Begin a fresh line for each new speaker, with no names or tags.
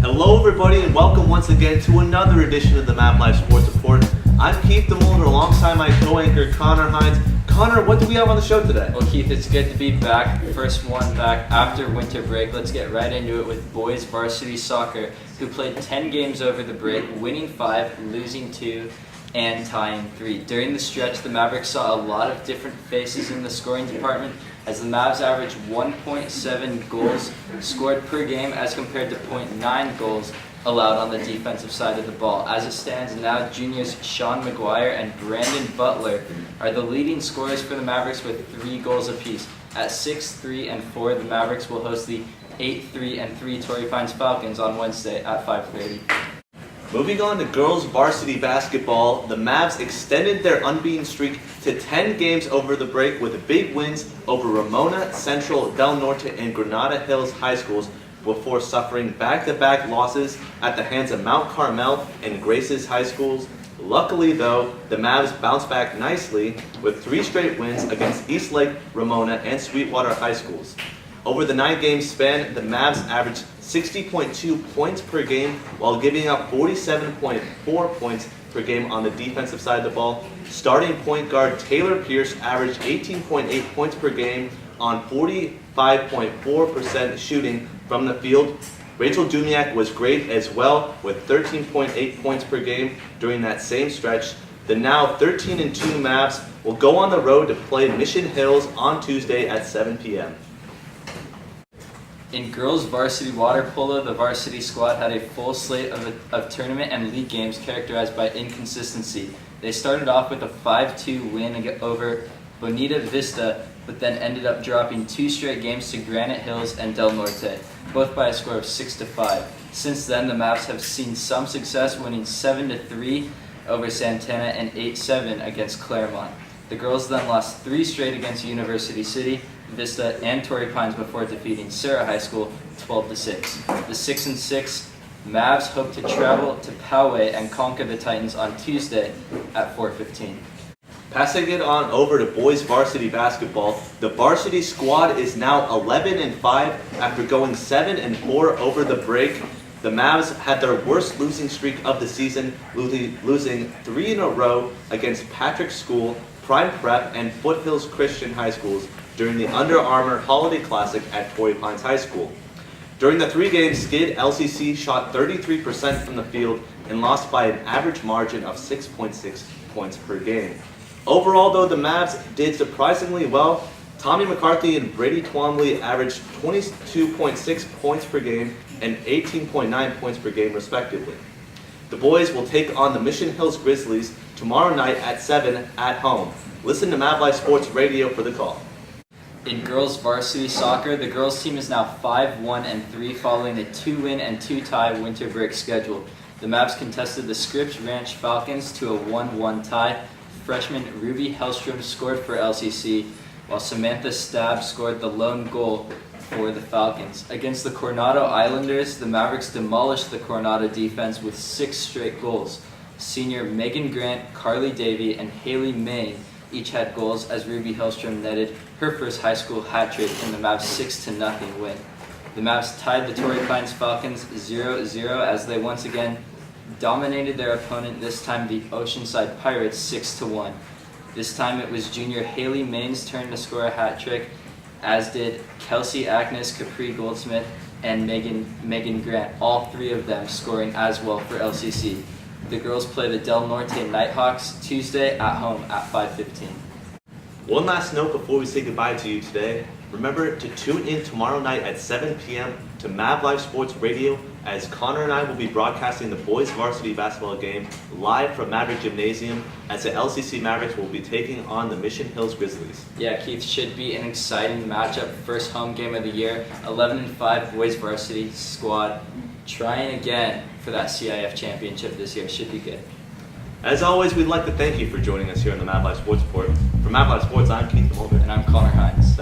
Hello everybody and welcome once again to another edition of the MavLife Sports Report. I'm Keith Demolder alongside my co-anchor Connor Hines. Connor, what do we have on the show today?
Well, Keith, it's good to be back. First one back after winter break. Let's get right into it with boys varsity soccer, who played 10 games over the break, winning 5, losing 2, and tying 3. During the stretch, the Mavericks saw a lot of different faces in the scoring department, as the Mavs averaged 1.7 goals scored per game as compared to 0.9 goals allowed on the defensive side of the ball. As it stands now, juniors Sean McGuire and Brandon Butler are the leading scorers for the Mavericks with 3 goals apiece. At 6, 3, and 4, the Mavericks will host the 8, 3, and 3 Torrey Pines Falcons on Wednesday at 5:30.
Moving on to girls varsity basketball, the Mavs extended their unbeaten streak to 10 games over the break with big wins over Ramona, Central, Del Norte, and Granada Hills High Schools before suffering back-to-back losses at the hands of Mount Carmel and Graces High Schools. Luckily, though, the Mavs bounced back nicely with 3 straight wins against Eastlake, Ramona, and Sweetwater High Schools. Over the 9-game span, the Mavs averaged 60.2 points per game while giving up 47.4 points per game on the defensive side of the ball. Starting point guard Taylor Pierce averaged 18.8 points per game on 45.4% shooting from the field. Rachel Dumiak was great as well with 13.8 points per game during that same stretch. The now 13-2 Mavs will go on the road to play Mission Hills on Tuesday at 7 p.m.
In girls varsity water polo, the varsity squad had a full slate of tournament and league games characterized by inconsistency. They started off with a 5-2 win over Bonita Vista, but then ended up dropping 2 straight games to Granite Hills and Del Norte, both by a score of 6-5. Since then, the Mavs have seen some success, winning 7-3 over Santana and 8-7 against Claremont. The girls then lost 3 straight against University City, Vista, and Torrey Pines before defeating Sarah High School 12-6. The 6-6 Mavs hope to travel to Poway and conquer the Titans on Tuesday at 4:15.
Passing it on over to boys varsity basketball, the varsity squad is now 11-5 after going 7-4 over the break. The Mavs had their worst losing streak of the season, losing 3 in a row against Patrick School, Prime Prep, and Foothills Christian High Schools during the Under Armour Holiday Classic at Torrey Pines High School. During the 3 games, Skid LCC shot 33% from the field and lost by an average margin of 6.6 points per game. Overall, though, the Mavs did surprisingly well. Tommy McCarthy and Brady Twombly averaged 22.6 points per game and 18.9 points per game, respectively. The boys will take on the Mission Hills Grizzlies tomorrow night at 7 at home. Listen to MavLife Sports Radio for the call.
In girls varsity soccer, the girls team is now 5-1-3 following a 2-win and 2-tie winter break schedule. The Mavs contested the Scripps Ranch Falcons to a 1-1 tie. Freshman Ruby Hellstrom scored for LCC, while Samantha Stab scored the lone goal for the Falcons. Against the Coronado Islanders, the Mavericks demolished the Coronado defense with 6 straight goals. Senior Megan Grant, Carly Davey, and Haley May each had goals as Ruby Hellstrom netted her first high school hat trick in the Mavs' 6-0 win. The Mavs tied the Torrey Pines Falcons 0-0 as they once again dominated their opponent, this time the Oceanside Pirates 6-1. This time it was junior Haley Main's turn to score a hat trick, as did Kelsey Agnes, Capri Goldsmith, and Megan Grant, all 3 of them scoring as well for LCC. The girls play the Del Norte Nighthawks Tuesday at home at 5:15.
One last note before we say goodbye to you today. Remember to tune in tomorrow night at 7 p.m. to MavLife Sports Radio, as Connor and I will be broadcasting the boys varsity basketball game live from Maverick Gymnasium, as the LCC Mavericks will be taking on the Mission Hills Grizzlies.
Yeah, Keith, should be an exciting matchup. First home game of the year. 11-5 boys varsity squad trying again for that CIF championship this year. Should be good.
As always, we'd like to thank you for joining us here on the MavLife Sports Report. For MavLife Sports, I'm Keith Demolder.
And I'm Connor Hines.